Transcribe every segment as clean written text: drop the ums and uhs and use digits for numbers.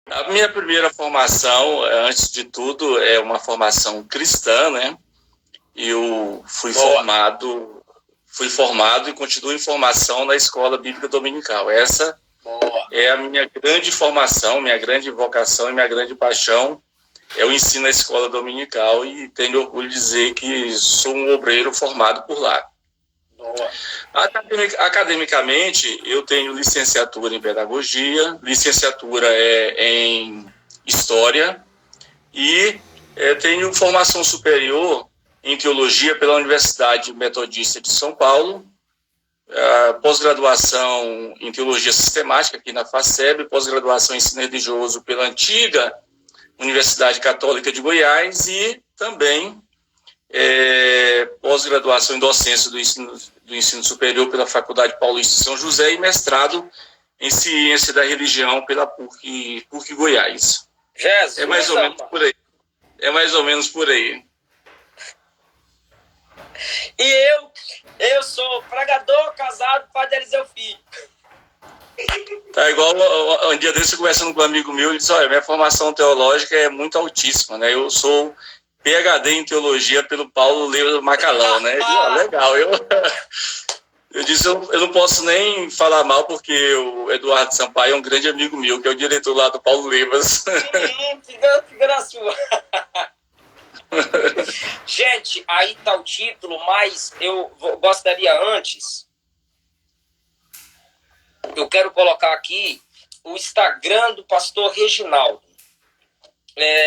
A minha primeira formação, antes de tudo, é uma formação cristã, né? Eu fui formado e continuo em formação na Escola Bíblica Dominical. Essa é a minha grande formação, minha grande vocação e minha grande paixão. Eu ensino na Escola Dominical e tenho orgulho de dizer que sou um obreiro formado por lá. Academicamente, eu tenho licenciatura em Pedagogia, licenciatura em História e tenho formação superior em Teologia pela Universidade Metodista de São Paulo, pós-graduação em Teologia Sistemática aqui na FACEB, pós-graduação em Ensino Religioso pela antiga Universidade Católica de Goiás e também pós-graduação em Docência do ensino Superior pela Faculdade Paulista de São José e mestrado em Ciência da Religião pela PUC Goiás. Jesus, é mais ou menos por aí. É mais ou menos por aí. E eu sou pregador, casado, pai de Eliseu Filho. Tá igual um dia desse, conversando com um amigo meu, ele disse, olha, minha formação teológica é muito altíssima, né? Eu sou PhD em Teologia pelo Paulo Leva Macalão, né? Ele disse, legal, eu disse, eu não posso nem falar mal, porque o Eduardo Sampaio é um grande amigo meu, que é o diretor lá do Paulo Levas. Fica na sua. Gente, aí tá o título, mas eu gostaria antes... Eu quero colocar aqui o Instagram do pastor Reginaldo.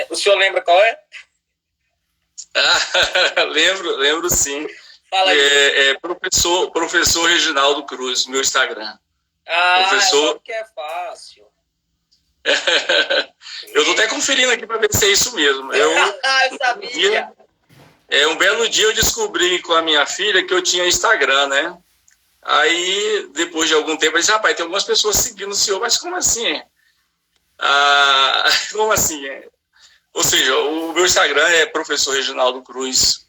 O senhor lembra qual é? Lembro sim. Fala aí. Professor Reginaldo Cruz, meu Instagram. Professor... que é fácil. Eu tô até conferindo aqui para ver se é isso mesmo. Eu sabia. Um belo dia eu descobri com a minha filha que eu tinha Instagram, né? Aí, depois de algum tempo, eu disse, rapaz, tem algumas pessoas seguindo o senhor, mas como assim? Como assim? Ou seja, o meu Instagram é Professor Reginaldo Cruz.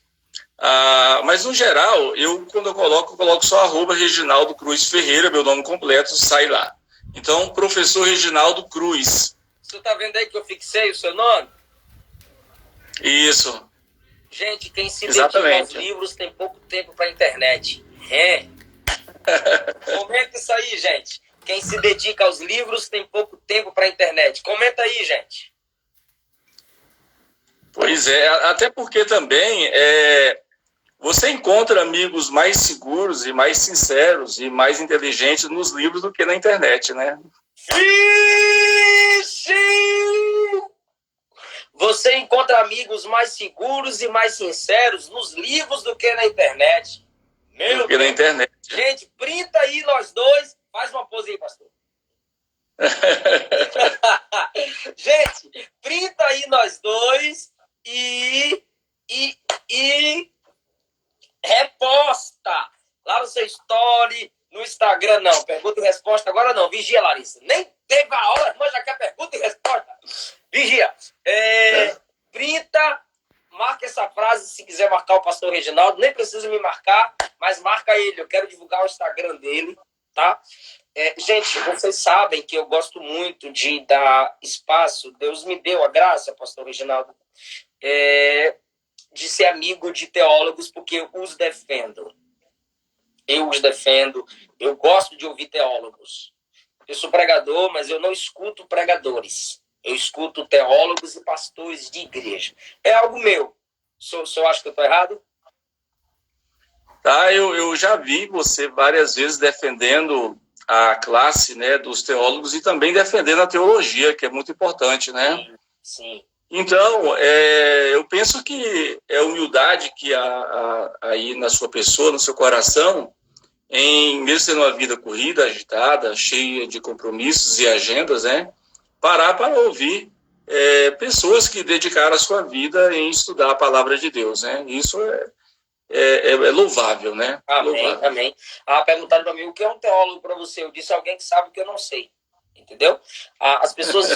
Mas, no geral, quando eu coloco só @Reginaldo Cruz Ferreira, meu nome completo, sai lá. Então, Professor Reginaldo Cruz. Você tá vendo aí que eu fixei o seu nome? Isso. Gente, quem se dedica aos livros tem pouco tempo para a internet. Comenta isso aí, gente. Quem se dedica aos livros tem pouco tempo para a internet. Comenta aí, gente. Pois é, até porque também você encontra amigos mais seguros e mais sinceros e mais inteligentes nos livros do que na internet, né? Você encontra amigos mais seguros e mais sinceros nos livros do que na internet. Do que na internet. Gente, printa aí nós dois. Faz uma pose aí, pastor. Gente, printa aí nós dois e reposta lá no seu story, no Instagram. Não, pergunta e resposta agora não. Vigia, Larissa. Nem teve a hora, mas já quer pergunta e resposta. Vigia. Printa, marca essa frase se quiser marcar o pastor Reginaldo. Nem precisa me marcar, mas marca ele. Eu quero divulgar o Instagram dele, tá? Gente, vocês sabem que eu gosto muito de dar espaço. Deus me deu a graça, pastor Reginaldo, de ser amigo de teólogos, porque eu os defendo. Eu gosto de ouvir teólogos. Eu sou pregador, mas eu não escuto pregadores. Eu escuto teólogos e pastores de igreja. É algo meu. O senhor acha que eu estou errado? Tá, eu já vi você várias vezes defendendo a classe, né, dos teólogos e também defendendo a teologia, que é muito importante, né? Sim. Então, eu penso que é humildade que há aí na sua pessoa, no seu coração, mesmo tendo uma vida corrida, agitada, cheia de compromissos e agendas, né? Parar para ouvir pessoas que dedicaram a sua vida em estudar a palavra de Deus, né? Isso é louvável, né? Amém, louvável. Amém. Perguntaram para mim, o que é um teólogo para você? Eu disse, alguém que sabe o que eu não sei. Entendeu? As pessoas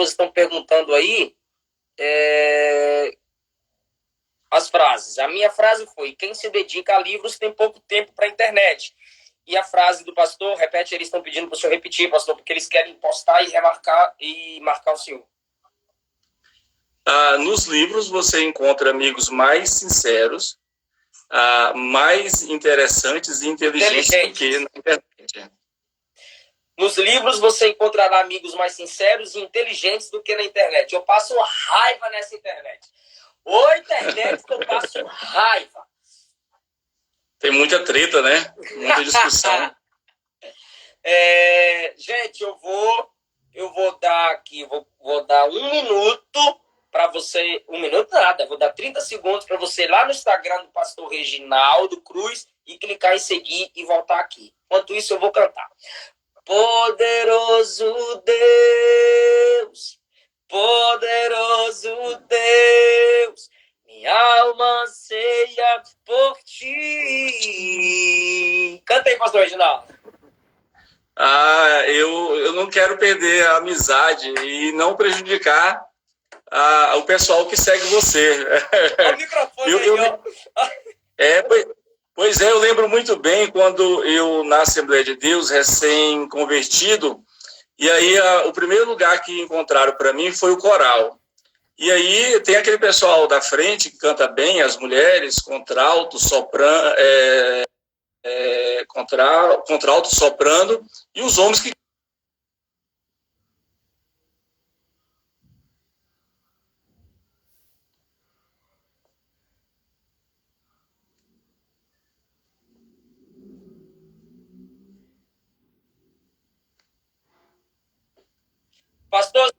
estão perguntando aí as frases. A minha frase foi, quem se dedica a livros tem pouco tempo para a internet. E a frase do pastor, repete, eles estão pedindo para o senhor repetir, pastor, porque eles querem postar e remarcar e marcar o senhor. Nos livros você encontra amigos mais sinceros, mais interessantes e inteligentes do que na internet. Nos livros você encontrará amigos mais sinceros e inteligentes do que na internet. Eu passo raiva nessa internet. Ô, internet, que eu passo raiva. Tem muita treta, né? Muita discussão. Gente, eu vou dar aqui, vou dar 1 minuto para você, 1 minuto nada, vou dar 30 segundos para você ir lá no Instagram do pastor Reginaldo Cruz e clicar em seguir e voltar aqui. Enquanto isso, eu vou cantar. Poderoso Deus, poderoso Deus, minha alma anseia por ti. Canta aí, pastor Reginaldo. Eu não quero perder a amizade e não prejudicar o pessoal que segue você. O microfone Pois é, eu lembro muito bem quando eu, na Assembleia de Deus, recém-convertido, e aí o primeiro lugar que encontraram para mim foi o coral. E aí tem aquele pessoal da frente que canta bem, as mulheres, contralto, soprano, contralto, soprano, e os homens que... Pastor,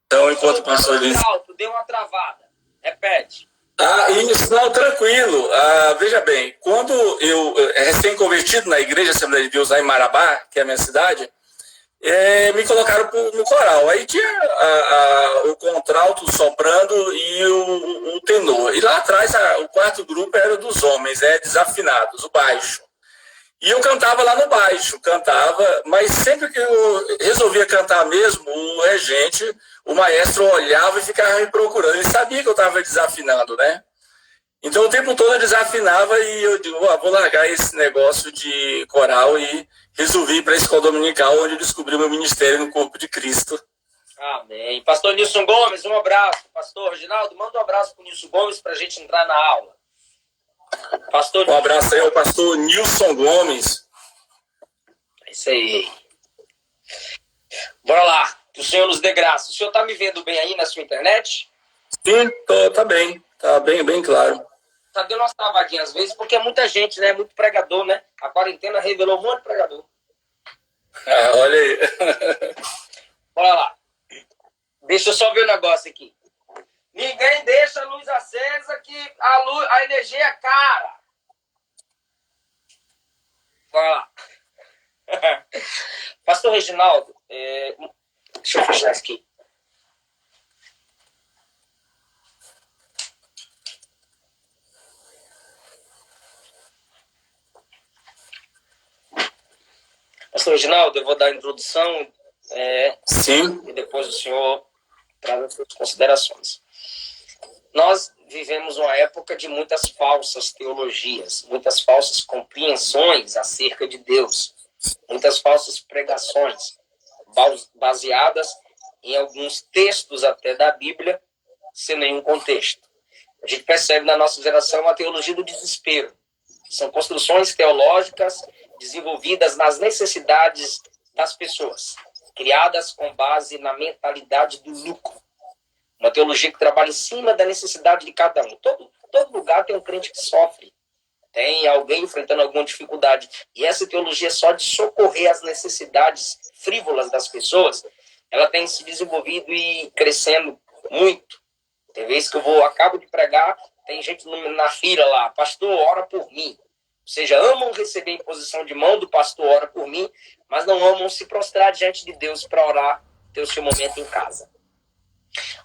então, enquanto o pastor diz... Deu uma travada. Repete. Isso, não, tranquilo. Veja bem, quando eu, recém-convertido na Igreja Assembleia de Deus, lá em Marabá, que é a minha cidade, me colocaram no coral. Aí tinha o contralto, o soprano e o tenor. E lá atrás, o quarto grupo era dos homens, desafinados, o baixo. E eu cantava lá no baixo, mas sempre que eu resolvia cantar mesmo, o regente, o maestro olhava e ficava me procurando. Ele sabia que eu estava desafinando, né? Então o tempo todo eu desafinava e eu digo, vou largar esse negócio de coral e resolvi ir para a escola dominical, onde eu descobri o meu ministério no corpo de Cristo. Amém. Pastor Nilson Gomes, um abraço. Pastor Reginaldo, manda um abraço para o Nilson Gomes para a gente entrar na aula. Um abraço aí ao pastor Nilson Gomes. É isso aí. Bora lá. Que o Senhor nos dê graça. O senhor está me vendo bem aí na sua internet? Sim, tá bem. Tá bem claro. Tá dando umas travadinhas às vezes, porque é muita gente, né? Muito pregador, né? A quarentena revelou um monte de pregador. Olha aí. Bora lá. Deixa eu só ver o negócio aqui. Ninguém deixa a luz acesa que a energia é cara. Bora lá. Pastor Reginaldo, deixa eu fechar isso aqui. Pastor Reginaldo, eu vou dar a introdução. Sim. E depois o senhor traz as suas considerações. Nós vivemos uma época de muitas falsas teologias, muitas falsas compreensões acerca de Deus, muitas falsas pregações baseadas em alguns textos até da Bíblia, sem nenhum contexto. A gente percebe na nossa geração a teologia do desespero. São construções teológicas desenvolvidas nas necessidades das pessoas, criadas com base na mentalidade do lucro. Uma teologia que trabalha em cima da necessidade de cada um. Todo lugar tem um crente que sofre. Tem alguém enfrentando alguma dificuldade. E essa teologia só de socorrer as necessidades frívolas das pessoas, ela tem se desenvolvido e crescendo muito. Tem vezes que acabo de pregar, tem gente na fila lá, pastor, ora por mim. Ou seja, amam receber imposição de mão do pastor, ora por mim, mas não amam se prostrar diante de Deus para orar, ter o seu momento em casa.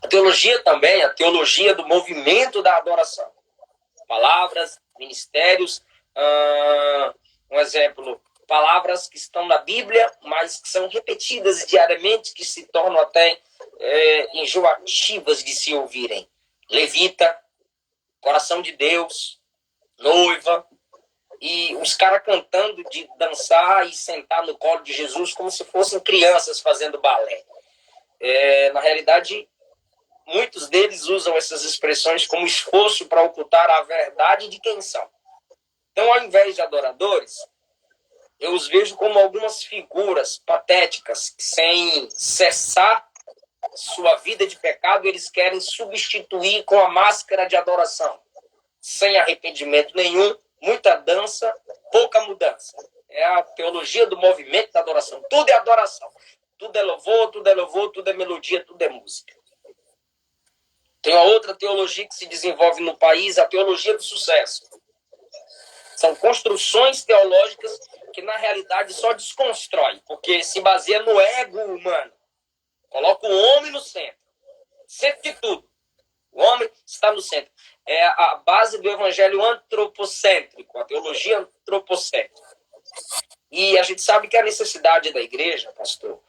A teologia também, a teologia do movimento da adoração. Palavras, ministérios, um exemplo, palavras que estão na Bíblia, mas que são repetidas diariamente, que se tornam até enjoativas de se ouvirem. Levita, coração de Deus, noiva. e os caras cantando de dançar e sentar no colo de Jesus como se fossem crianças fazendo balé. Na realidade, muitos deles usam essas expressões como esforço para ocultar a verdade de quem são. Então, ao invés de adoradores, eu os vejo como algumas figuras patéticas que, sem cessar sua vida de pecado, eles querem substituir com a máscara de adoração. Sem arrependimento nenhum, muita dança, pouca mudança. É a teologia do movimento da adoração. Tudo é adoração. Tudo é louvor, tudo é louvor, tudo é melodia, tudo é música. Tem uma outra teologia que se desenvolve no país, a teologia do sucesso. São construções teológicas que, na realidade, só desconstroem, porque se baseia no ego humano. Coloca o homem no centro. Centro de tudo. O homem está no centro. É a base do evangelho antropocêntrico, a teologia antropocêntrica. E a gente sabe que a necessidade da igreja, pastor,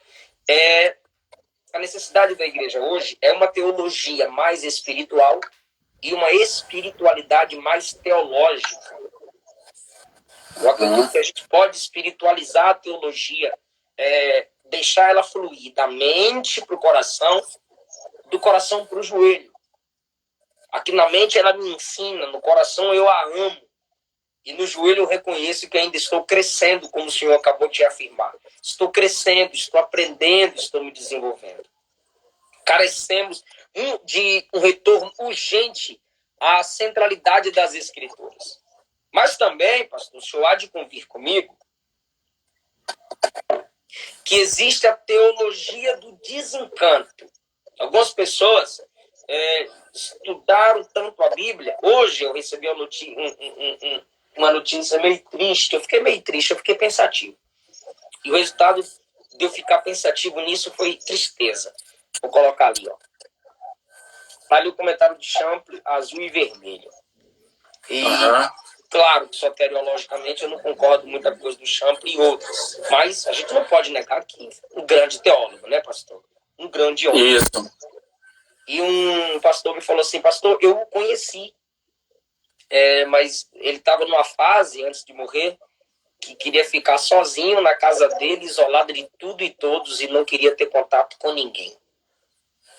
a necessidade da igreja hoje é uma teologia mais espiritual e uma espiritualidade mais teológica. Eu acredito que a gente pode espiritualizar a teologia, deixar ela fluir da mente para o coração, do coração para o joelho. Aqui na mente ela me ensina, no coração eu a amo. E no joelho eu reconheço que ainda estou crescendo, como o Senhor acabou de afirmar. Estou crescendo, estou aprendendo, estou me desenvolvendo. Carecemos de um retorno urgente à centralidade das Escrituras. Mas também, pastor, o senhor há de convir comigo que existe a teologia do desencanto. Algumas pessoas estudaram tanto a Bíblia. Hoje eu recebi uma notícia meio triste. Eu fiquei pensativo. E o resultado de eu ficar pensativo nisso foi tristeza. Vou colocar ali, ó. Tá ali o comentário de Champlin, azul e vermelho. E, claro que soteriologicamente eu não concordo com muita coisa do Champlin e outras. Mas a gente não pode negar que um grande teólogo, né, pastor? Um grande homem. Isso. E um pastor me falou assim, pastor, eu o conheci, mas ele estava numa fase, antes de morrer, que queria ficar sozinho na casa dele, isolado de tudo e todos, e não queria ter contato com ninguém.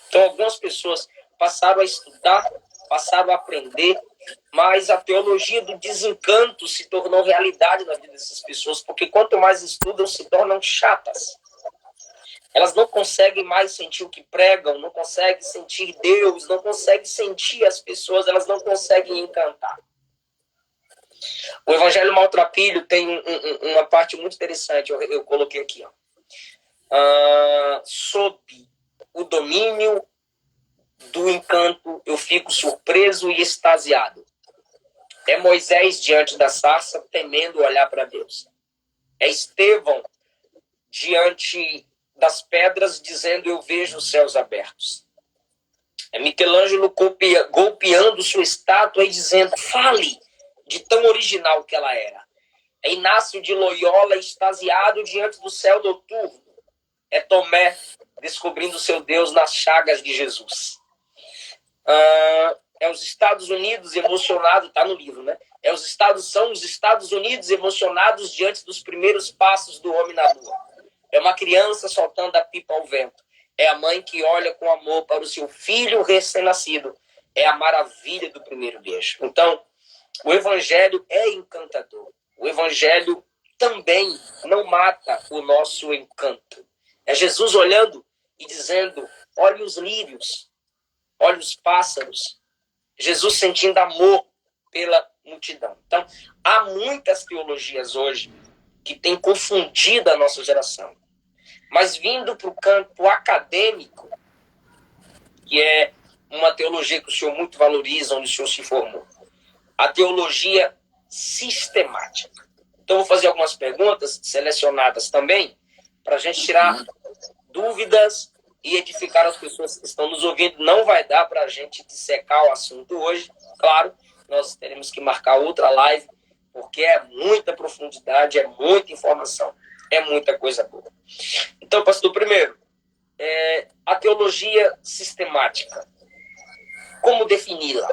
Então, algumas pessoas passaram a estudar, passaram a aprender, mas a teologia do desencanto se tornou realidade na vida dessas pessoas, porque quanto mais estudam, se tornam chatas. Elas não conseguem mais sentir o que pregam, não conseguem sentir Deus, não conseguem sentir as pessoas, elas não conseguem encantar. O Evangelho Maltrapilho tem uma parte muito interessante, eu coloquei aqui, ó. Sob o domínio do encanto, eu fico surpreso e extasiado. É Moisés diante da sarça, temendo olhar para Deus. É Estevão diante das pedras, dizendo, eu vejo os céus abertos. É Michelangelo golpeando sua estátua e dizendo, fale, de tão original que ela era. É Inácio de Loyola extasiado diante do céu noturno. É Tomé descobrindo seu Deus nas chagas de Jesus. É os Estados Unidos emocionados, está no livro, né? São os Estados Unidos emocionados diante dos primeiros passos do homem na lua. É uma criança soltando a pipa ao vento. É a mãe que olha com amor para o seu filho recém-nascido. É a maravilha do primeiro beijo. Então, o Evangelho é encantador. O Evangelho também não mata o nosso encanto. É Jesus olhando e dizendo, olhe os lírios, olhe os pássaros. Jesus sentindo amor pela multidão. Então, há muitas teologias hoje que têm confundido a nossa geração. Mas vindo para o campo acadêmico, que é uma teologia que o senhor muito valoriza, onde o senhor se formou. A teologia sistemática. Então, vou fazer algumas perguntas selecionadas também, para a gente tirar dúvidas e edificar as pessoas que estão nos ouvindo. Não vai dar para a gente dissecar o assunto hoje. Claro, nós teremos que marcar outra live, porque é muita profundidade, é muita informação, é muita coisa boa. Então, pastor, primeiro, a teologia sistemática. Como defini-la?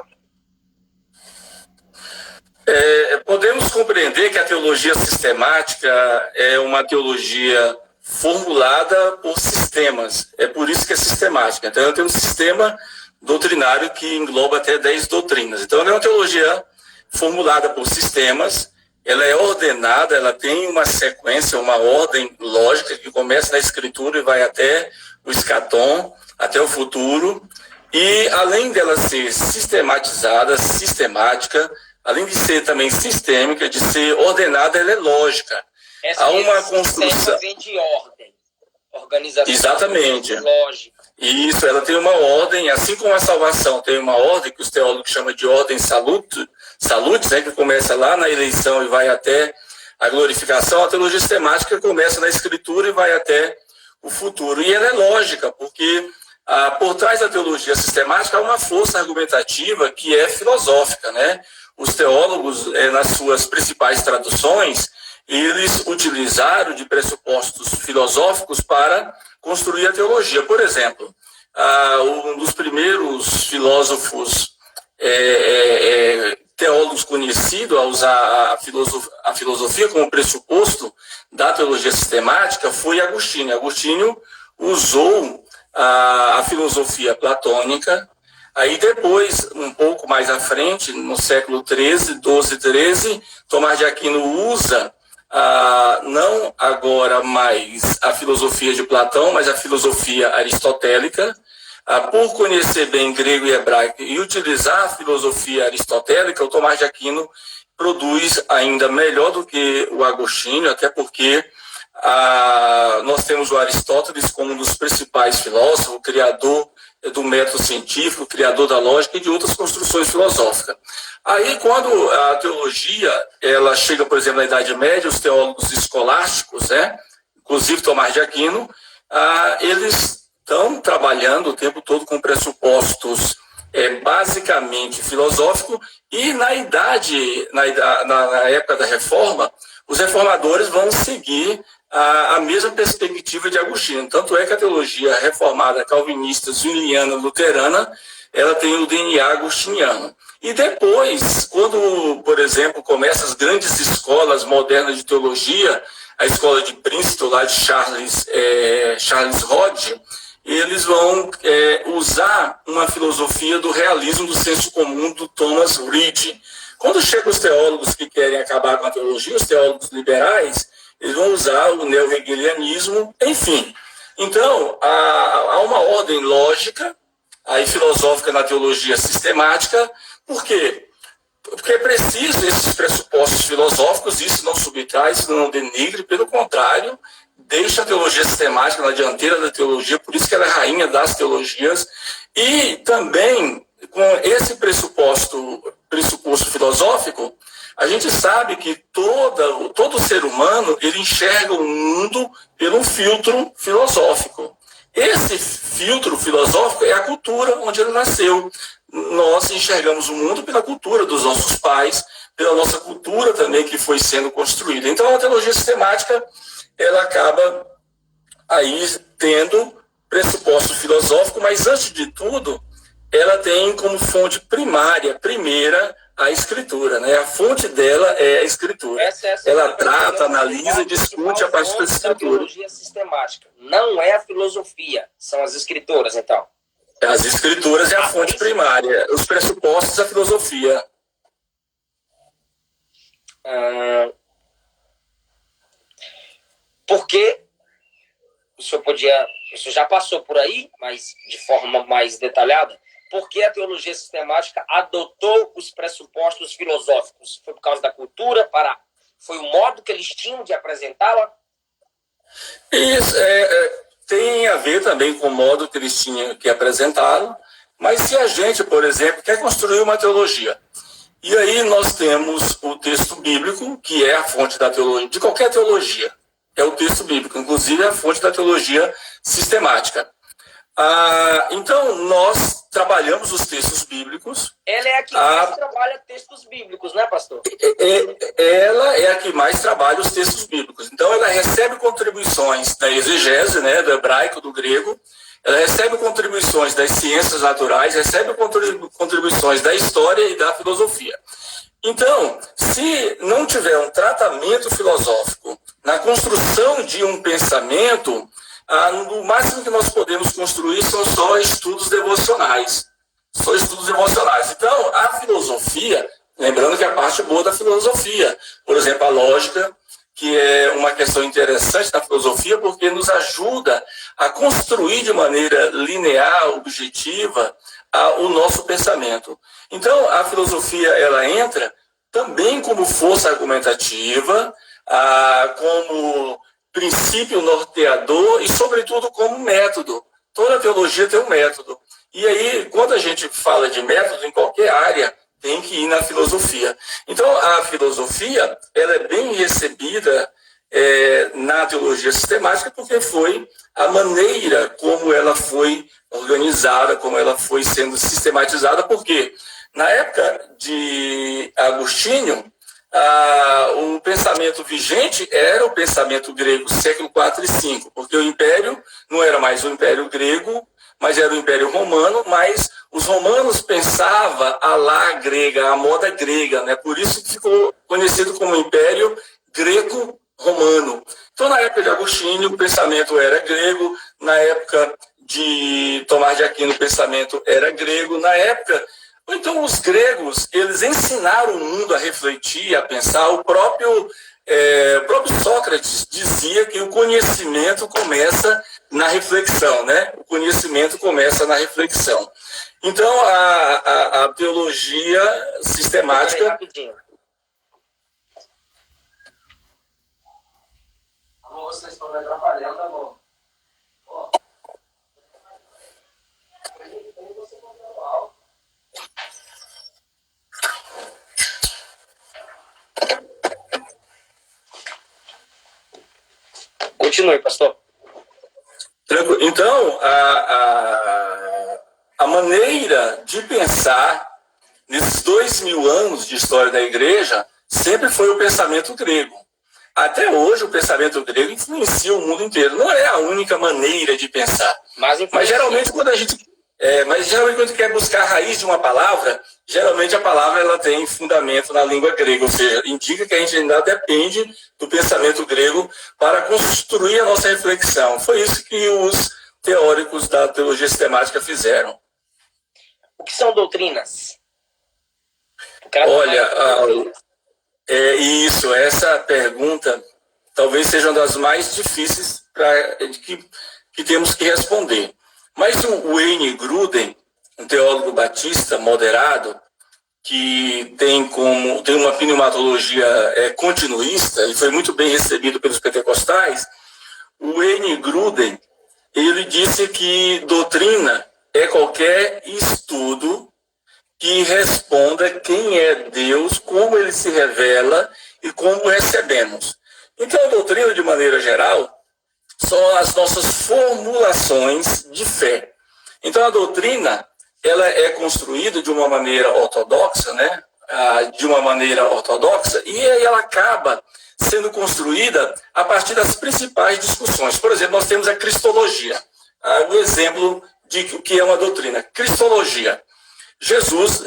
Podemos compreender que a teologia sistemática é uma teologia formulada por sistemas. É por isso que é sistemática. Então, ela tem um sistema doutrinário que engloba até 10 doutrinas. Então, ela é uma teologia formulada por sistemas, ela é ordenada, ela tem uma sequência, uma ordem lógica que começa na Escritura e vai até o escatom, até o futuro. E, além dela ser sistematizada, sistemática, além de ser também sistêmica, de ser ordenada, ela é lógica. Há uma construção. Vem de ordem, organização. Exatamente. Lógica. Isso, ela tem uma ordem, assim como a salvação tem uma ordem que os teólogos chamam de ordem salutis, né, que começa lá na eleição e vai até a glorificação. A teologia sistemática começa na Escritura e vai até o futuro. E ela é lógica, porque por trás da teologia sistemática há uma força argumentativa que é filosófica, né? Os teólogos, nas suas principais traduções, eles utilizaram de pressupostos filosóficos para construir a teologia. Por exemplo, um dos primeiros filósofos teólogos conhecidos a usar a filosofia como pressuposto da teologia sistemática foi Agostinho. Agostinho usou a filosofia platônica. Aí depois, um pouco mais à frente, no século XIII, XII, Tomás de Aquino usa, não agora mais a filosofia de Platão, mas a filosofia aristotélica, por conhecer bem grego e hebraico e utilizar a filosofia aristotélica, o Tomás de Aquino produz ainda melhor do que o Agostinho, até porque nós temos o Aristóteles como um dos principais filósofos, o criador do método científico, criador da lógica e de outras construções filosóficas. Aí, quando a teologia ela chega, por exemplo, na Idade Média, os teólogos escolásticos, né, inclusive Tomás de Aquino, eles estão trabalhando o tempo todo com pressupostos basicamente filosóficos, e na época da Reforma, os reformadores vão seguir a mesma perspectiva de Agostinho. Tanto é que a teologia reformada, calvinista, zwingliana, luterana, ela tem o DNA agostiniano. E depois, quando, por exemplo, começam as grandes escolas modernas de teologia, a escola de Princeton, lá de Charles Hodge, eles vão usar uma filosofia do realismo do senso comum do Thomas Reid. Quando chegam os teólogos que querem acabar com a teologia, os teólogos liberais, eles vão usar o neo-hegelianismo, enfim. Então, há uma ordem lógica, aí filosófica na teologia sistemática. Por quê? Porque é preciso esses pressupostos filosóficos, isso não subtrai, isso não denigre, pelo contrário, deixa a teologia sistemática na dianteira da teologia, por isso que ela é rainha das teologias, e também, com esse pressuposto filosófico, a gente sabe que todo ser humano ele enxerga o mundo pelo filtro filosófico. Esse filtro filosófico é a cultura onde ele nasceu. Nós enxergamos o mundo pela cultura dos nossos pais, pela nossa cultura também que foi sendo construída. Então, a teologia sistemática ela acaba aí tendo pressuposto filosófico, mas, antes de tudo, ela tem como fonte primeira, a Escritura, né? A fonte dela é a Escritura. Ela trata, analisa e discute a partir da Escritura. A teologia sistemática não é a filosofia, são as Escrituras, então. As Escrituras é a fonte primária, os pressupostos da filosofia. Porque o senhor já passou por aí, mas de forma mais detalhada, porque a teologia sistemática adotou os pressupostos filosóficos? Foi por causa da cultura? Foi o modo que eles tinham de apresentá-la? Isso tem a ver também com o modo que eles tinham que apresentá-la, mas se a gente, por exemplo, quer construir uma teologia, e aí nós temos o texto bíblico, que é a fonte da teologia, de qualquer teologia, é o texto bíblico, inclusive é a fonte da teologia sistemática. Então, nós trabalhamos os textos bíblicos. Ela é a que mais trabalha textos bíblicos, né, pastor? Ela é a que mais trabalha os textos bíblicos. Então, ela recebe contribuições da exegese, né, do hebraico, do grego. Ela recebe contribuições das ciências naturais, recebe contribuições da história e da filosofia. Então, se não tiver um tratamento filosófico na construção de um pensamento, o máximo que nós podemos construir são só estudos devocionais. Só estudos emocionais. Então, a filosofia, lembrando que a parte boa da filosofia, por exemplo, a lógica, que é uma questão interessante da filosofia, porque nos ajuda a construir de maneira linear, objetiva, o nosso pensamento. Então, a filosofia, ela entra também como força argumentativa, como princípio norteador e, sobretudo, como método. Toda teologia tem um método. E aí, quando a gente fala de método em qualquer área, tem que ir na filosofia. Então, a filosofia, ela é bem recebida na teologia sistemática, porque foi a maneira como ela foi organizada, como ela foi sendo sistematizada, porque na época de Agostinho, o pensamento vigente era o pensamento grego, século IV e V, porque o império não era mais o império grego, mas era o Império Romano, mas os romanos pensavam a lá grega, a moda grega, né? Por isso que ficou conhecido como Império Greco-Romano. Então, na época de Agostinho, o pensamento era grego, na época de Tomás de Aquino, o pensamento era grego, na época... Então, os gregos, eles ensinaram o mundo a refletir, a pensar. O próprio Sócrates dizia que o conhecimento começa na reflexão, né? O conhecimento começa na reflexão. Então, a teologia sistemática... Rapidinho. Vocês estão me atrapalhando, tá bom? Continue, pastor. Tranquilo. Então, a maneira de pensar nesses 2000 anos de história da igreja sempre foi o pensamento grego. Até hoje, o pensamento grego influencia o mundo inteiro. Não é a única maneira de pensar. Mas geralmente, quando a gente quer buscar a raiz de uma palavra, geralmente a palavra ela tem fundamento na língua grega, ou seja, indica que a gente ainda depende do pensamento grego para construir a nossa reflexão. Foi isso que os teóricos da teologia sistemática fizeram. O que são doutrinas? Olha, essa pergunta talvez seja uma das mais difíceis que temos que responder. Mas o Wayne Gruden, um teólogo batista moderado, que tem uma pneumatologia continuista e foi muito bem recebido pelos pentecostais, o Wayne Gruden, ele disse que doutrina é qualquer estudo que responda quem é Deus, como ele se revela e como recebemos. Então, a doutrina, de maneira geral, são as nossas formulações de fé. Então, a doutrina, ela é construída de uma maneira ortodoxa, né? E aí ela acaba sendo construída a partir das principais discussões. Por exemplo, nós temos a cristologia. O exemplo de o que é uma doutrina. Cristologia. Jesus,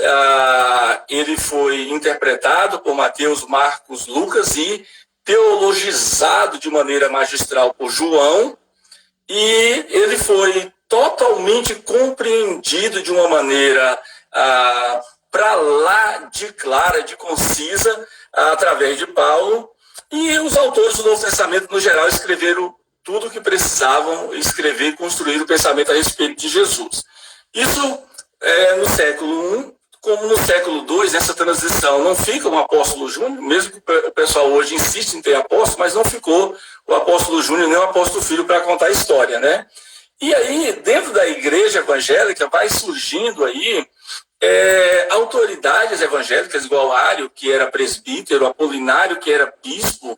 ele foi interpretado por Mateus, Marcos, Lucas e teologizado de maneira magistral por João, e ele foi totalmente compreendido de uma maneira para lá de clara, de concisa, através de Paulo, e os autores do Novo Testamento, no geral, escreveram tudo o que precisavam escrever e construir o pensamento a respeito de Jesus. Isso no século I, como no século II, nessa transição, não fica um apóstolo Júnior, mesmo que o pessoal hoje insiste em ter apóstolo, mas não ficou o apóstolo Júnior nem o apóstolo Filho para contar a história, né? E aí, dentro da igreja evangélica, vai surgindo aí autoridades evangélicas, igual Ário, que era presbítero, Apolinário, que era bispo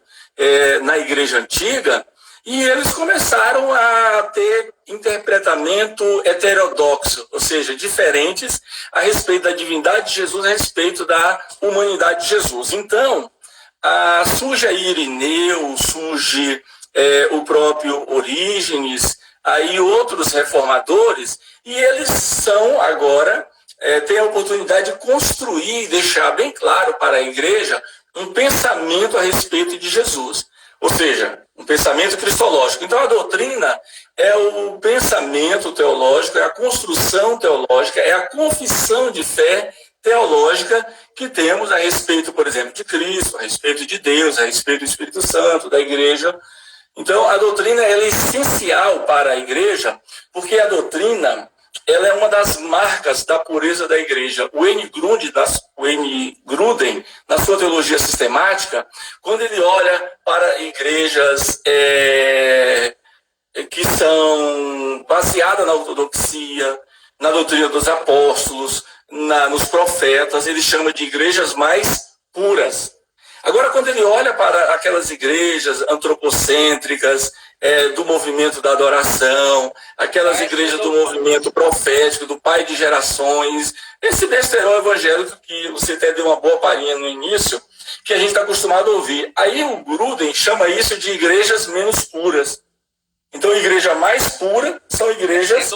na igreja antiga, e eles começaram a ter interpretamento heterodoxo, ou seja, diferentes a respeito da divindade de Jesus, a respeito da humanidade de Jesus. Então, surge aí Irineu, surge o próprio Orígenes, aí outros reformadores, e eles são agora tem a oportunidade de construir e deixar bem claro para a igreja um pensamento a respeito de Jesus. Ou seja, um pensamento cristológico. Então, a doutrina é o pensamento teológico, é a construção teológica, é a confissão de fé teológica que temos a respeito, por exemplo, de Cristo, a respeito de Deus, a respeito do Espírito Santo, da igreja. Então, a doutrina ela é essencial para a igreja, porque a doutrina ela é uma das marcas da pureza da igreja. O N. Gruden, na sua teologia sistemática, quando ele olha para igrejas que são baseadas na ortodoxia, na doutrina dos apóstolos, nos profetas, ele chama de igrejas mais puras. Agora, quando ele olha para aquelas igrejas antropocêntricas, do movimento da adoração, aquelas igrejas do movimento profético, do pai de gerações, esse besterol evangélico que você até deu uma boa palhinha no início, que a gente está acostumado a ouvir. Aí o Gruden chama isso de igrejas menos puras. Então, igreja mais pura são igrejas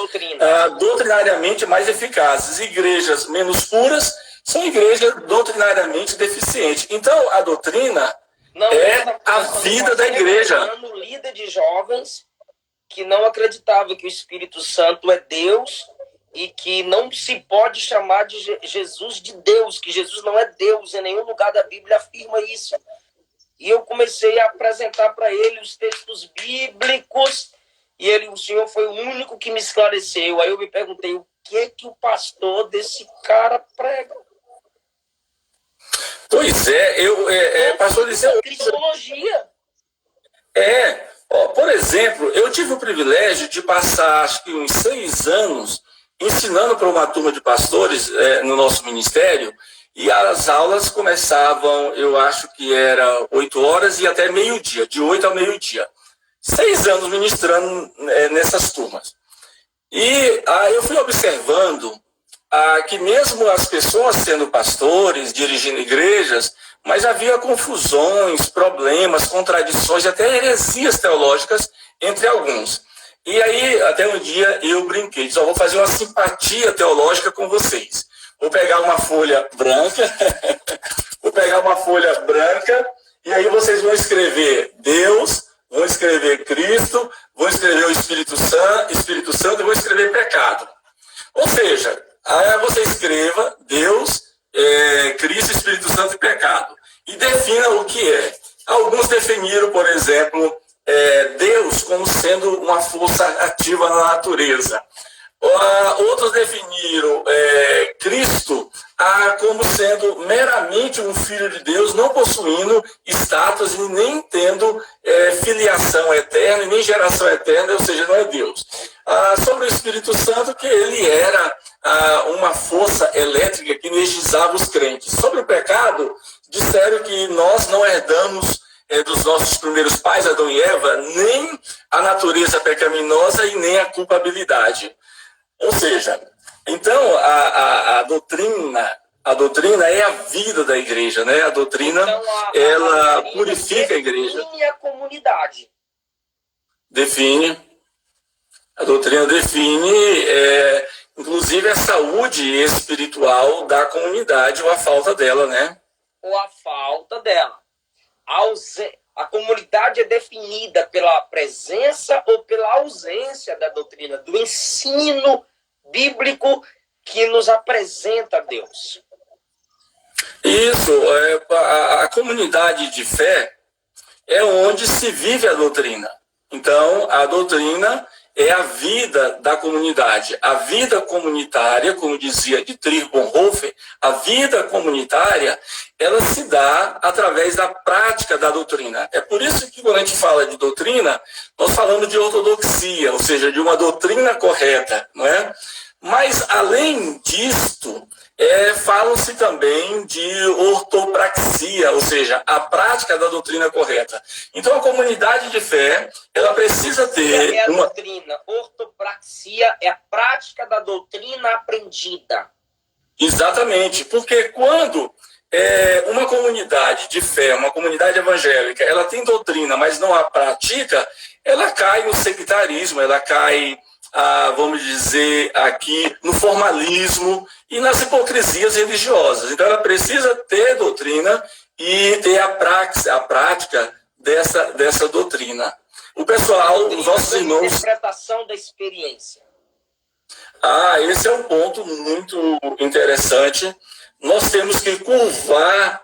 doutrinariamente mais eficazes. Igrejas menos puras são igrejas doutrinariamente deficientes. Então, a doutrina é a vida da igreja. Um líder de jovens que não acreditava que o Espírito Santo é Deus e que não se pode chamar de Jesus de Deus, que Jesus não é Deus, em nenhum lugar da Bíblia afirma isso. E eu comecei a apresentar para ele os textos bíblicos e o senhor foi o único que me esclareceu. Aí eu me perguntei, o que o pastor desse cara prega? Pois pastor Liceu... Cristologia. Por exemplo, eu tive o privilégio de passar, acho que uns 6 anos, ensinando para uma turma de pastores no nosso ministério, e as aulas começavam, eu acho que era 8 horas e até meio-dia, de 8 ao meio-dia. 6 anos ministrando nessas turmas. E eu fui observando que mesmo as pessoas sendo pastores, dirigindo igrejas, mas havia confusões, problemas, contradições, até heresias teológicas entre alguns. E aí, até um dia, eu brinquei, disse, vou fazer uma simpatia teológica com vocês. Vou pegar uma folha branca, e aí vocês vão escrever Deus, vão escrever Cristo, vão escrever o Espírito Santo e vão escrever pecado. Ou seja, aí você escreva Deus, Cristo, Espírito Santo e pecado. E defina o que é. Alguns definiram, por exemplo, Deus como sendo uma força ativa na natureza. Outros definiram Cristo como sendo meramente um filho de Deus, não possuindo status e nem tendo filiação eterna e nem geração eterna, ou seja, não é Deus. Sobre o Espírito Santo, que ele era uma força elétrica que energizava os crentes. Sobre o pecado, disseram que nós não herdamos dos nossos primeiros pais, Adão e Eva, nem a natureza pecaminosa e nem a culpabilidade. Ou seja, então a doutrina é a vida da igreja, né? A doutrina, então, ela purifica a igreja. Define a comunidade. Define. A doutrina define, inclusive, a saúde espiritual da comunidade ou a falta dela, né? Ou a falta dela. A comunidade é definida pela presença ou pela ausência da doutrina, do ensino bíblico que nos apresenta Deus. Isso, a comunidade de fé é onde se vive a doutrina. Então, a doutrina é a vida da comunidade. A vida comunitária, como dizia Dietrich Bonhoeffer, a vida comunitária, ela se dá através da prática da doutrina. É por isso que quando a gente fala de doutrina, nós falamos de ortodoxia, ou seja, de uma doutrina correta, não é? Mas, além disto, falam-se também de ortopraxia, ou seja, a prática da doutrina correta. Então, a comunidade de fé, ela precisa ter a doutrina. Ortopraxia é a prática da doutrina aprendida. Exatamente, porque quando uma comunidade de fé, uma comunidade evangélica, ela tem doutrina, mas não a pratica, ela cai no sectarismo, ela cai vamos dizer aqui, no formalismo e nas hipocrisias religiosas. Então, ela precisa ter doutrina e ter a prática dessa doutrina. O pessoal, os nossos irmãos... Interpretação da experiência. Esse é um ponto muito interessante. Nós temos que curvar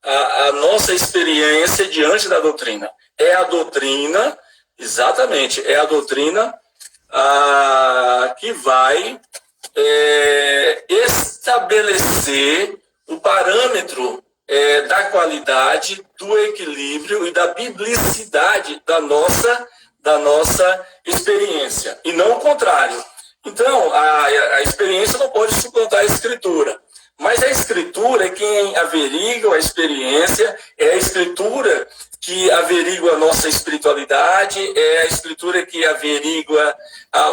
a nossa experiência diante da doutrina. É a doutrina, exatamente, é a doutrina que vai estabelecer o parâmetro da qualidade, do equilíbrio e da biblicidade da nossa experiência, e não o contrário. Então, a experiência não pode suplantar a escritura, mas a escritura é quem averigua a experiência, é a escritura que averigua a nossa espiritualidade, é a escritura que averigua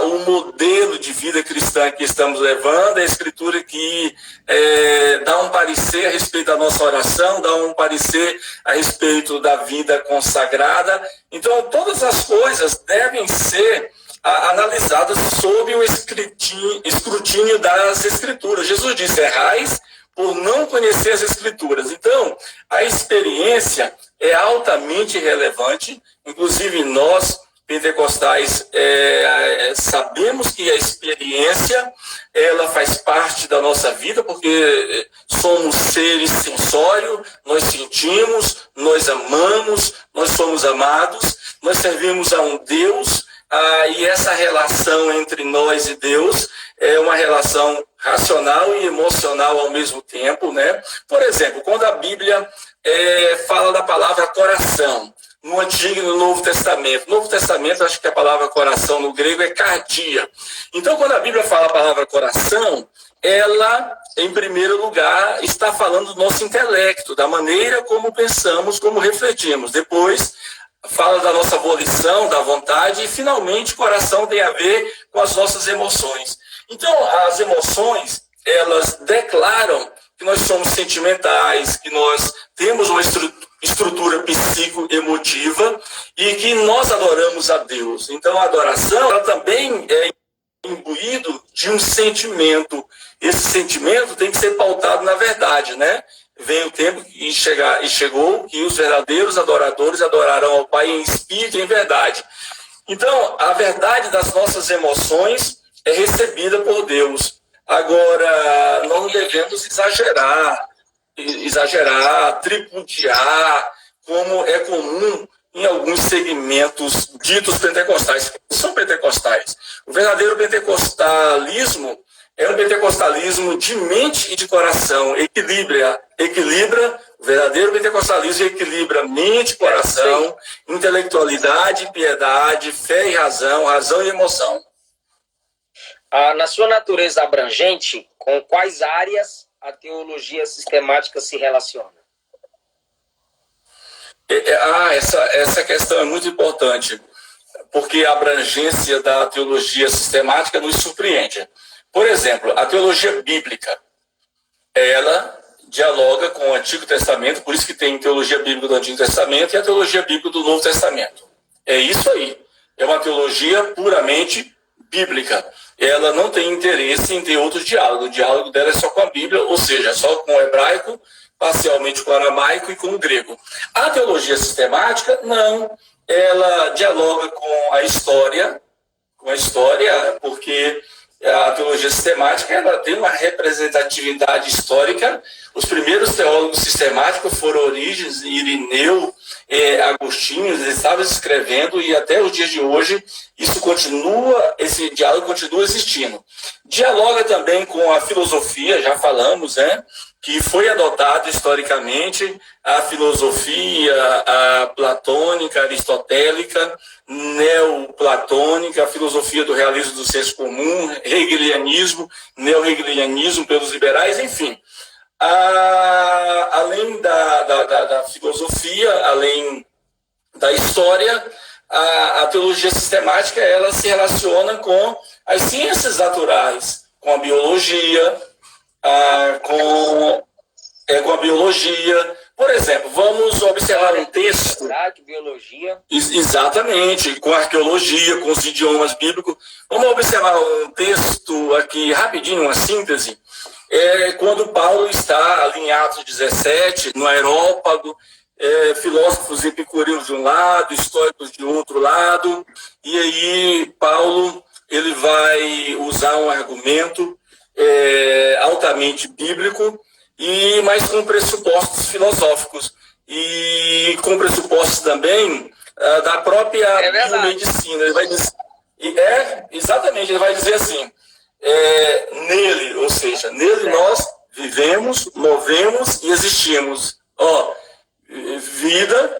o modelo de vida cristã que estamos levando, é a escritura que dá um parecer a respeito da nossa oração, dá um parecer a respeito da vida consagrada. Então, todas as coisas devem ser analisadas sob o escrutínio das Escrituras. Jesus disse: errais por não conhecer as Escrituras. Então, a experiência é altamente relevante. Inclusive, nós, pentecostais, sabemos que a experiência ela faz parte da nossa vida, porque somos seres sensórios, nós sentimos, nós amamos, nós somos amados, nós servimos a um Deus, e essa relação entre nós e Deus é uma relação racional e emocional ao mesmo tempo, né? Por exemplo, quando a Bíblia fala da palavra coração, no Antigo e no Novo Testamento. No Novo Testamento, acho que a palavra coração no grego é cardia. Então, quando a Bíblia fala a palavra coração, ela, em primeiro lugar, está falando do nosso intelecto, da maneira como pensamos, como refletimos. Depois, fala da nossa volição, da vontade, e finalmente, coração tem a ver com as nossas emoções. Então, as emoções, elas declaram que nós somos sentimentais, que nós temos uma estrutura psicoemotiva e que nós adoramos a Deus. Então, a adoração, ela também é imbuído de um sentimento. Esse sentimento tem que ser pautado na verdade, né? Vem o tempo e chegou que os verdadeiros adoradores adorarão ao Pai em espírito e em verdade. Então, a verdade das nossas emoções é recebida por Deus. Agora, nós não devemos exagerar, tripudiar, como é comum em alguns segmentos ditos pentecostais. Que são pentecostais. O verdadeiro pentecostalismo é um pentecostalismo de mente e de coração. Equilibra. O verdadeiro pentecostalismo equilibra mente, coração, intelectualidade, piedade, fé e razão, razão e emoção. Na sua natureza abrangente, com quais áreas a teologia sistemática se relaciona? Essa questão é muito importante, porque a abrangência da teologia sistemática nos surpreende. Por exemplo, a teologia bíblica, ela dialoga com o Antigo Testamento, por isso que tem teologia bíblica do Antigo Testamento e a teologia bíblica do Novo Testamento. É isso aí. É uma teologia puramente bíblica. Ela não tem interesse em ter outro diálogo. O diálogo dela é só com a Bíblia, ou seja, só com o hebraico, parcialmente com o aramaico e com o grego. A teologia sistemática, não. Ela dialoga com a história, porque a teologia sistemática ela tem uma representatividade histórica. Os primeiros teólogos sistemáticos foram Orígenes, Irineu, Agostinho, eles estavam escrevendo e até os dias de hoje esse diálogo continua existindo. Dialoga também com a filosofia, já falamos, né? Que foi adotado historicamente a filosofia platônica, aristotélica, neoplatônica, a filosofia do realismo do senso comum, hegelianismo, neo-hegelianismo pelos liberais, enfim. Além da filosofia, além da história, a teologia sistemática ela se relaciona com as ciências naturais, com a biologia, com a biologia, Por exemplo, vamos observar um texto... Biologia. Exatamente, com arqueologia, com os idiomas bíblicos. Vamos observar um texto aqui, rapidinho, uma síntese. Quando Paulo está ali em Atos 17, no Areópago, filósofos epicureus de um lado, estoicos de outro lado, e aí Paulo ele vai usar um argumento altamente bíblico, mas com pressupostos filosóficos e com pressupostos também da própria biomedicina. Ele vai dizer, exatamente, ele vai dizer assim, nele, ou seja, nele nós vivemos, movemos e existimos. Vida,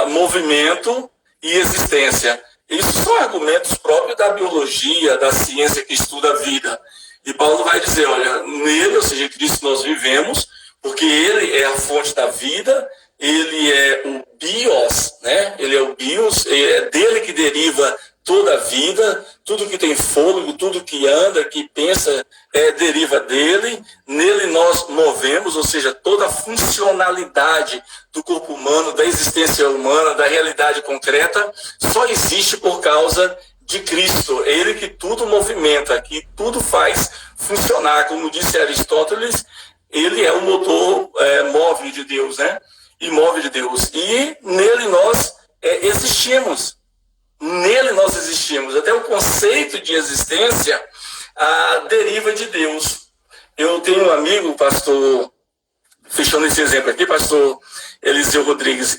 movimento e existência. Isso são argumentos próprios da biologia, da ciência que estuda a vida. E Paulo vai dizer, olha, nele, ou seja, Cristo, nós vivemos, porque ele é a fonte da vida, ele é o bios, né? Ele é o bios, é dele que deriva toda a vida, tudo que tem fôlego, tudo que anda, que pensa, deriva dele. Nele nós movemos, ou seja, toda a funcionalidade do corpo humano, da existência humana, da realidade concreta, só existe por causa de Cristo. É ele que tudo movimenta, que tudo faz funcionar. Como disse Aristóteles, ele é o motor móvel de Deus, né? Imóvel de Deus. E nele nós existimos. Nele nós existimos. Até o conceito de existência deriva de Deus. Eu tenho um amigo, pastor, fechando esse exemplo aqui, pastor Eliseu Rodrigues,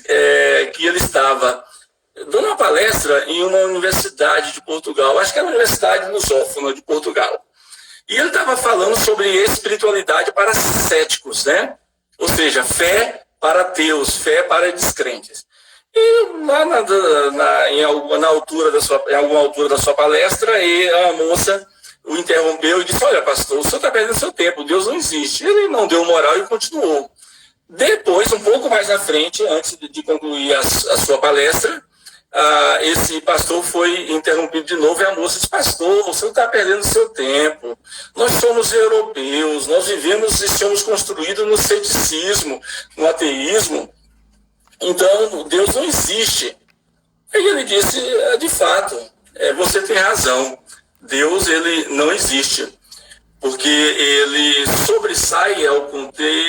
que ele estava dando uma palestra em uma universidade de Portugal, acho que era a Universidade Lusófona de Portugal. E ele estava falando sobre espiritualidade para céticos, né? Ou seja, fé para ateus, fé para descrentes. E lá em alguma altura da sua palestra, a moça o interrompeu e disse, olha, pastor, o senhor está perdendo seu tempo, Deus não existe. Ele não deu moral e continuou. Depois, um pouco mais na frente, antes de concluir a sua palestra, esse pastor foi interrompido de novo e a moça disse, pastor, você está perdendo seu tempo. Nós somos europeus, nós vivemos e somos construídos no ceticismo, no ateísmo. Então, Deus não existe. Aí ele disse, de fato, você tem razão. Deus, ele não existe. Porque ele sobressai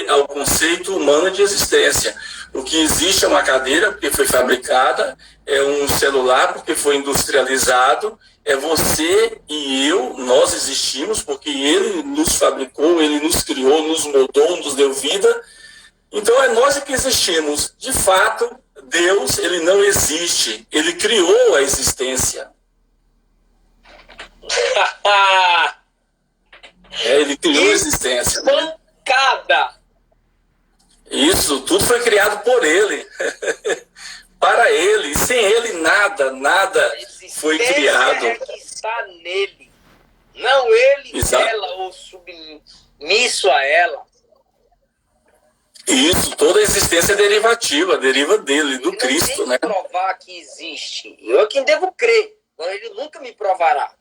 ao conceito humano de existência. O que existe é uma cadeira, porque foi fabricada, é um celular, porque foi industrializado, é você e eu, nós existimos, porque ele nos fabricou, ele nos criou, nos moldou, nos deu vida. Então é nós que existimos. De fato, Deus, ele não existe. Ele criou a existência. Ele criou a existência. Pancada! Isso, tudo foi criado por ele. Para ele. Sem ele, nada foi criado. É que está nele. Não ele, ela, ou submisso a ela. Isso, toda a existência é derivativa, deriva dele, do Cristo, né? Provar que existe. Eu é quem devo crer, ele nunca me provará.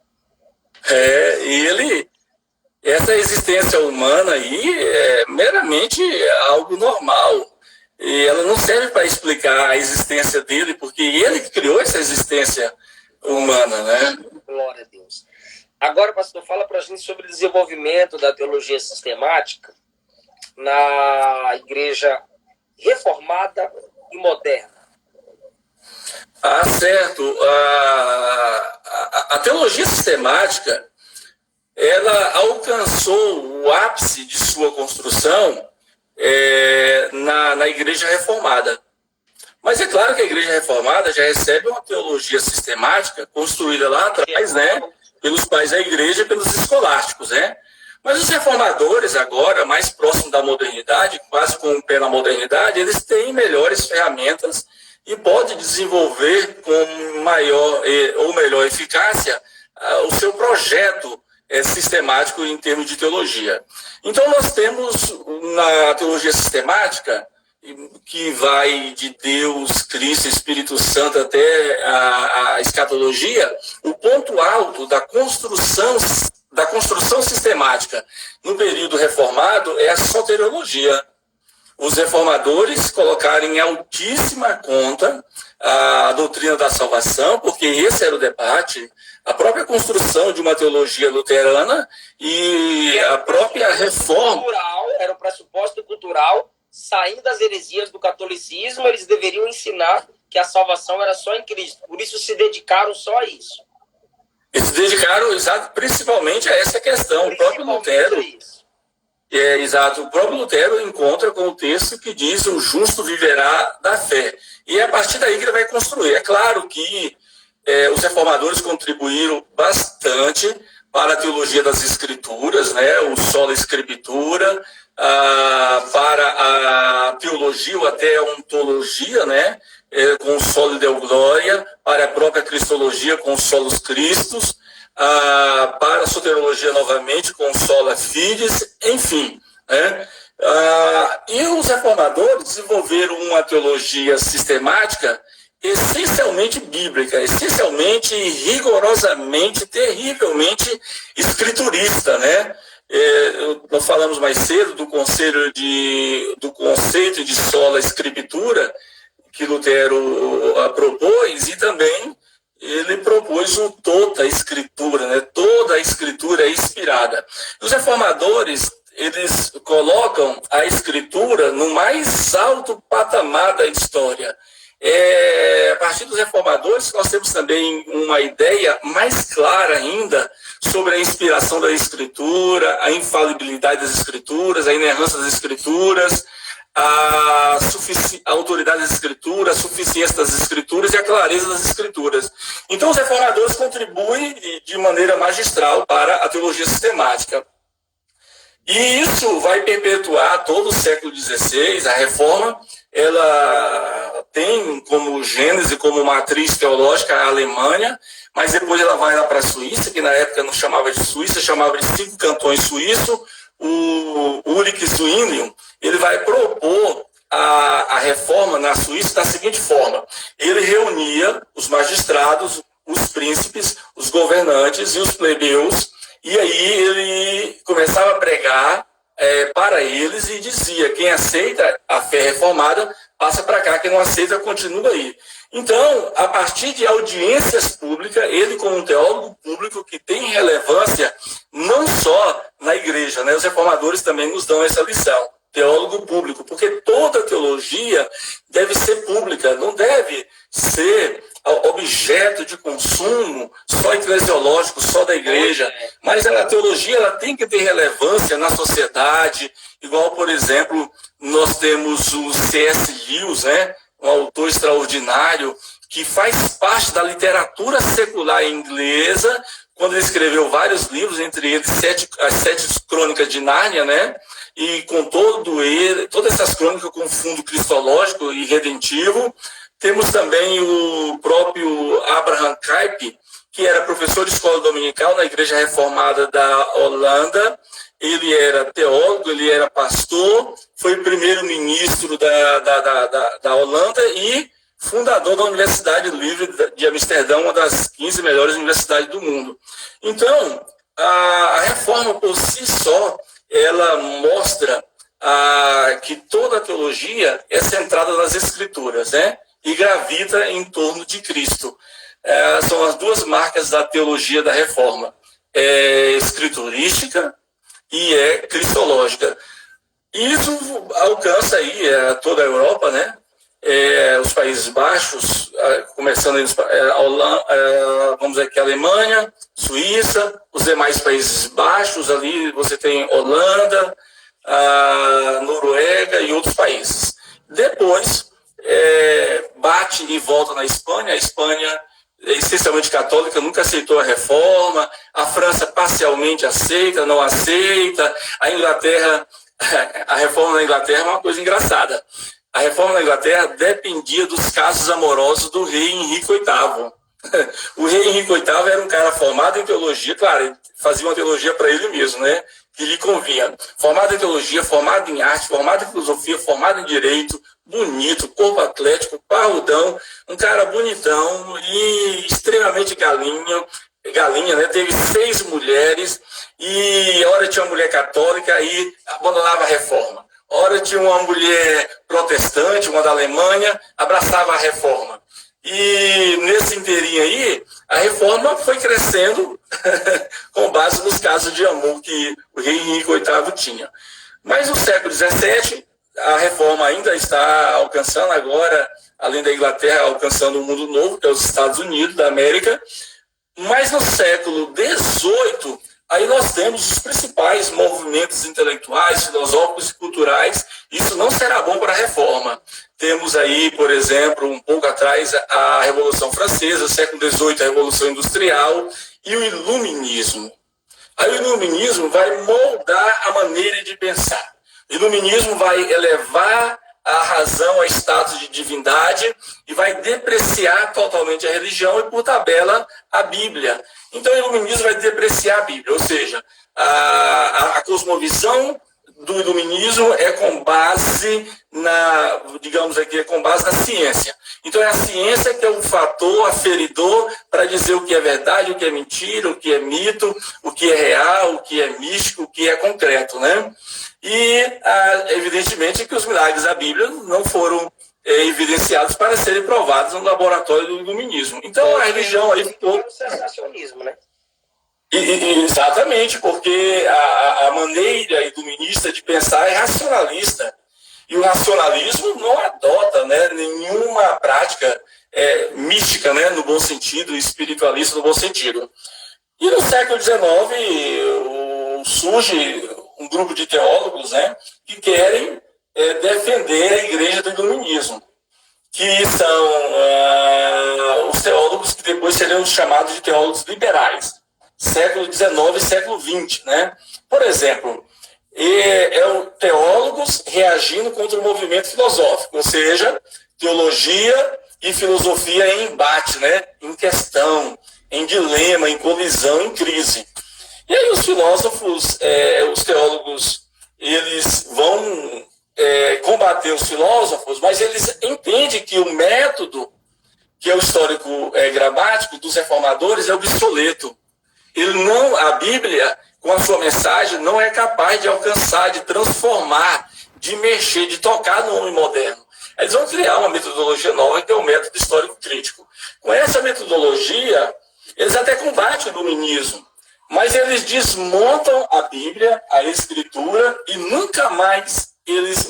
Essa existência humana aí é meramente algo normal. E ela não serve para explicar a existência dele, porque ele que criou essa existência humana, né? Glória a Deus. Agora, pastor, fala para a gente sobre o desenvolvimento da teologia sistemática na igreja reformada e moderna. Certo. A teologia sistemática, ela alcançou o ápice de sua construção na igreja reformada. Mas é claro que a igreja reformada já recebe uma teologia sistemática construída lá atrás, né, pelos pais da igreja, pelos escolásticos, né? Mas os reformadores agora, mais próximos da modernidade, quase com o pé na modernidade, eles têm melhores ferramentas e podem desenvolver com maior ou melhor eficácia o seu projeto sistemático em termos de teologia. Então nós temos na teologia sistemática, que vai de Deus, Cristo, Espírito Santo até a escatologia, o ponto alto da construção sistemática no período reformado é a soteriologia. os reformadores colocaram em altíssima conta a doutrina da salvação, porque esse era o debate, a própria construção de uma teologia luterana e a própria reforma. Era um pressuposto cultural, saindo das heresias do catolicismo, eles deveriam ensinar que a salvação era só em Cristo. Por isso se dedicaram só a isso. Eles se dedicaram principalmente a essa questão. O próprio Lutero... exato. O próprio Lutero encontra com o texto que diz: o justo viverá da fé. E é a partir daí que ele vai construir. É claro que os reformadores contribuíram bastante para a teologia das Escrituras, né? O sola Scriptura, para a teologia ou até a ontologia, né? Com o solo Deo Gloria, para a própria cristologia com os solos Cristos, para a soterologia novamente com o sola Fides, enfim, né? E os reformadores desenvolveram uma teologia sistemática essencialmente bíblica, essencialmente, rigorosamente, terrivelmente escriturista, né? Nós falamos mais cedo do conceito de sola Scriptura, que Lutero propôs, e também ele propôs o toda a Escritura, né? Toda a Escritura é inspirada. Os reformadores, eles colocam a Escritura no mais alto patamar da história. A partir dos reformadores, nós temos também uma ideia mais clara ainda sobre a inspiração da Escritura, a infalibilidade das Escrituras, a inerrância das Escrituras, a autoridade das Escrituras, a suficiência das Escrituras e a clareza das Escrituras. Então, os reformadores contribuem de maneira magistral para a teologia sistemática. E isso vai perpetuar todo o século XVI. A Reforma, ela tem como gênese, como matriz teológica a Alemanha, mas depois ela vai lá para a Suíça, que na época não chamava de Suíça, chamava de 5 cantões suíços. O Ulrich Zwinglium, ele vai propor a reforma na Suíça da seguinte forma: ele reunia os magistrados, os príncipes, os governantes e os plebeus, e aí ele começava a pregar para eles e dizia: quem aceita a fé reformada, passa para cá, quem não aceita, continua aí. Então, a partir de audiências públicas, ele, como um teólogo público que tem relevância não só na igreja, né? Os reformadores também nos dão essa lição, teólogo público, porque toda teologia deve ser pública, não deve ser objeto de consumo só eclesiológico, só da igreja, mas a teologia ela tem que ter relevância na sociedade, igual, por exemplo, nós temos o C.S. Lewis, né? Um autor extraordinário que faz parte da literatura secular inglesa, quando ele escreveu vários livros, entre eles as 7 crônicas de Nárnia, né? E com todas essas crônicas com fundo cristológico e redentivo. Temos também o próprio Abraham Kuyper, que era professor de escola dominical na Igreja Reformada da Holanda. Ele era teólogo, ele era pastor, foi primeiro-ministro da Holanda e fundador da Universidade Livre de Amsterdã, uma das 15 melhores universidades do mundo. Então, a reforma por si só, ela mostra que toda a teologia é centrada nas Escrituras, né? E gravita em torno de Cristo. São as duas marcas da teologia da reforma. Escriturística e cristológica. Isso alcança aí toda a Europa, né? Os Países Baixos, começando vamos dizer que a Alemanha, Suíça, os demais Países Baixos, ali você tem Holanda, Noruega e outros países. Depois, bate e volta na Espanha. A Espanha é essencialmente católica, nunca aceitou a reforma. A França parcialmente aceita, não aceita. A Inglaterra, a reforma na Inglaterra é uma coisa engraçada. A reforma na Inglaterra dependia dos casos amorosos do rei Henrique VIII. O rei Henrique VIII era um cara formado em teologia, claro, ele fazia uma teologia para ele mesmo, né? Que lhe convinha. Formado em teologia, formado em arte, formado em filosofia, formado em direito, bonito, corpo atlético, parrudão, um cara bonitão e extremamente galinha, né? Teve 6 mulheres e a hora tinha uma mulher católica e abandonava a reforma. ora tinha uma mulher protestante, uma da Alemanha, abraçava a reforma. E nesse inteirinho aí, a reforma foi crescendo com base nos casos de amor que o rei Henrique VIII tinha. Mas no século XVII, a reforma ainda está alcançando agora, além da Inglaterra, alcançando um mundo novo, que é os Estados Unidos da América. Mas no século XVIII, aí nós temos os principais movimentos intelectuais, filosóficos e culturais. Isso não será bom para a reforma. Temos aí, por exemplo, um pouco atrás, a Revolução Francesa, século XVIII, a Revolução Industrial e o Iluminismo. Aí o Iluminismo vai moldar a maneira de pensar. O Iluminismo vai elevar a razão a status de divindade e vai depreciar totalmente a religião e, por tabela, a Bíblia. Então, o Iluminismo vai depreciar a Bíblia, ou seja, a cosmovisão do Iluminismo é com base é com base na ciência. Então, é a ciência que é o fator aferidor para dizer o que é verdade, o que é mentira, o que é mito, o que é real, o que é místico, o que é concreto, né? E, evidentemente, que os milagres da Bíblia não foram evidenciados para serem provados no laboratório do Iluminismo. Então, a religião aí ficou... O sensacionismo, né? Exatamente, porque a maneira iluminista de pensar é racionalista. E o racionalismo não adota, né, nenhuma prática mística, né, no bom sentido, espiritualista no bom sentido. E no século XIX surge um grupo de teólogos, né, que querem defender a igreja do iluminismo, que são os teólogos que depois seriam chamados de teólogos liberais, século XIX e século XX, né? Por exemplo, teólogos reagindo contra o movimento filosófico, ou seja, teologia e filosofia em embate, né? Em questão, em dilema, em colisão, em crise. E aí os filósofos, os teólogos, eles vão combater os filósofos, mas eles entendem que o método, que é o histórico gramático dos reformadores, é obsoleto. A Bíblia, com a sua mensagem, não é capaz de alcançar, de transformar, de mexer, de tocar no homem moderno. Eles vão criar uma metodologia nova, que é o método histórico crítico. Com essa metodologia, eles até combatem o iluminismo, mas eles desmontam a Bíblia, a Escritura, e nunca mais eles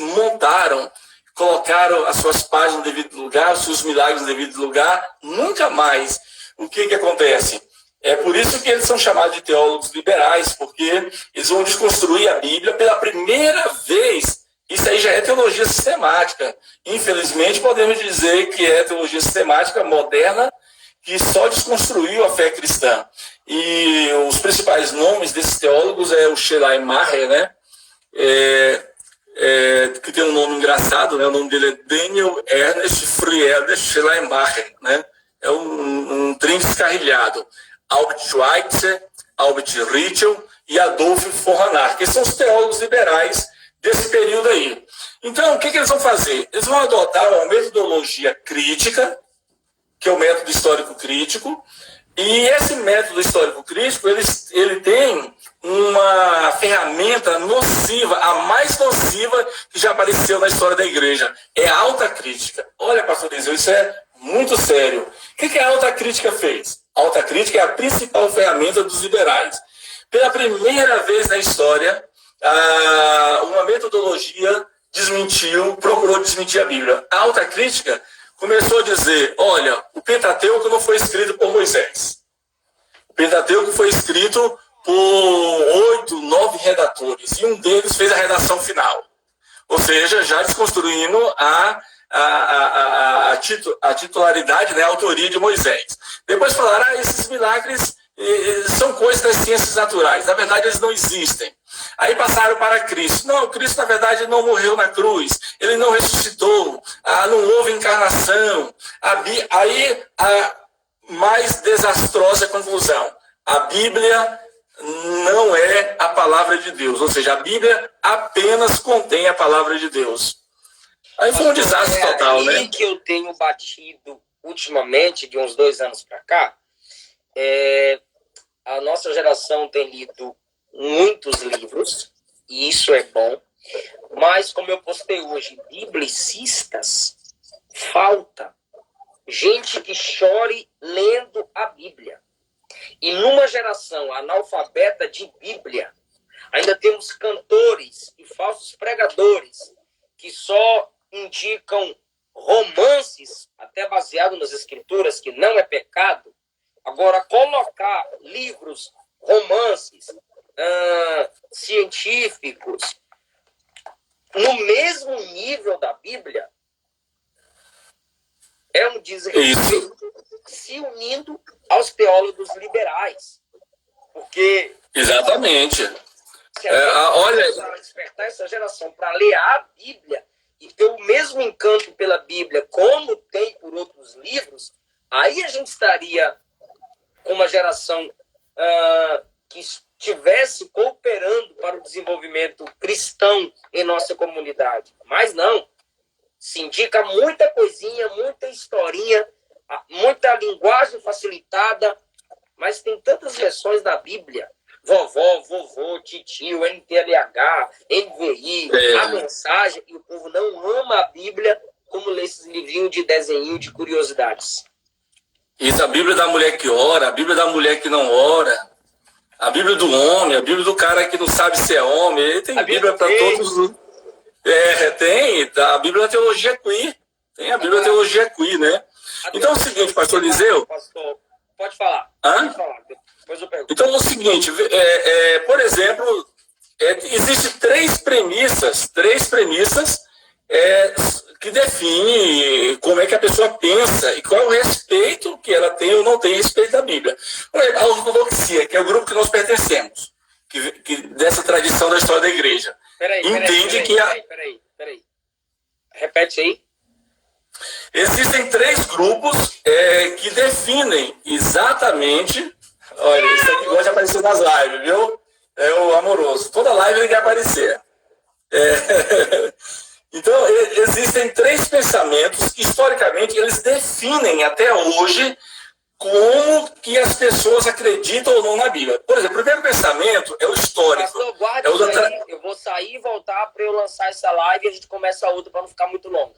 colocaram as suas páginas no devido lugar, os seus milagres no devido lugar, nunca mais. O que acontece? É por isso que eles são chamados de teólogos liberais, porque eles vão desconstruir a Bíblia pela primeira vez. Isso aí já é teologia sistemática. Infelizmente, podemos dizer que é teologia sistemática moderna, que só desconstruiu a fé cristã. E os principais nomes desses teólogos é o Schleiermacher, né? Que tem um nome engraçado, né? O nome dele é Daniel Ernest Friedrich Schleiermacher, né? É um trem descarrilhado. Albert Schweitzer, Albert Ritschl e Adolf von Harnack, que são os teólogos liberais desse período aí. Então, o que eles vão fazer? Eles vão adotar uma metodologia crítica, que é o método histórico crítico, e esse método histórico crítico, ele tem uma ferramenta nociva, a mais nociva que já apareceu na história da igreja, é a autocrítica. Olha, pastor Eliseu, isso é muito sério. O que a autocrítica fez? A autocrítica é a principal ferramenta dos liberais. Pela primeira vez na história, uma metodologia procurou desmentir a Bíblia. A autocrítica começou a dizer, olha, o Pentateuco não foi escrito por Moisés. O Pentateuco foi escrito por 8, 9 redatores, e um deles fez a redação final. Ou seja, já desconstruindo a titularidade, né, a autoria de Moisés. Depois falaram, esses milagres são coisas das ciências naturais. Na verdade, eles não existem. Aí passaram para Cristo. Não, Cristo, na verdade, não morreu na cruz. Ele não ressuscitou. Não houve encarnação. Aí, a mais desastrosa conclusão. A Bíblia não é a palavra de Deus. Ou seja, a Bíblia apenas contém a palavra de Deus. Aí foi um desastre total, né? O que eu tenho batido ultimamente, de uns 2 anos para cá, a nossa geração tem lido muitos livros, e isso é bom, mas, como eu postei hoje, biblicistas, falta gente que chore lendo a Bíblia. E numa geração analfabeta de Bíblia, ainda temos cantores e falsos pregadores que só indicam romances, até baseado nas escrituras, que não é pecado. Agora, colocar livros, romances, científicos, no mesmo nível da Bíblia, é um desrespeito, se unindo aos teólogos liberais. Porque... Exatamente. Se a gente despertar essa geração para ler a Bíblia e ter o mesmo encanto pela Bíblia como tem por outros livros, aí a gente estaria com uma geração que estivesse cooperando para o desenvolvimento cristão em nossa comunidade. Mas não. Se indica muita coisinha, muita historinha, muita linguagem facilitada, mas tem tantas versões da Bíblia. Vovó, vovô, titio, NTLH, NVI, a mensagem, e o povo não ama a Bíblia como lê esses livrinhos de desenho de curiosidades. Isso, a Bíblia da mulher que ora, a Bíblia da mulher que não ora, a Bíblia do homem, a Bíblia do cara que não sabe se é homem, ele tem a Bíblia para todos. Tem, a Bíblia da teologia queer, tem a Bíblia da teologia queer, né? Então é o seguinte, pastor Eliseu... Pastor, pode falar. Hã? Pode falar, depois eu pergunto. Então é o seguinte, por exemplo, existem três premissas que definem como é que a pessoa pensa e qual é o respeito que ela tem ou não tem a respeito da Bíblia. Por exemplo, a ortodoxia, que é o grupo que nós pertencemos, que dessa tradição da história da igreja. Peraí. Repete aí. Existem três grupos que definem exatamente... Olha, isso aqui gosta de aparecer nas lives, viu? É o amoroso. Toda live ele quer aparecer. Então, existem três pensamentos que, historicamente, eles definem até hoje como que as pessoas acreditam ou não na Bíblia. Por exemplo, o primeiro pensamento é o histórico. Pastor, guarde isso aí. Eu vou sair e voltar para eu lançar essa live e a gente começa a outra para não ficar muito longa.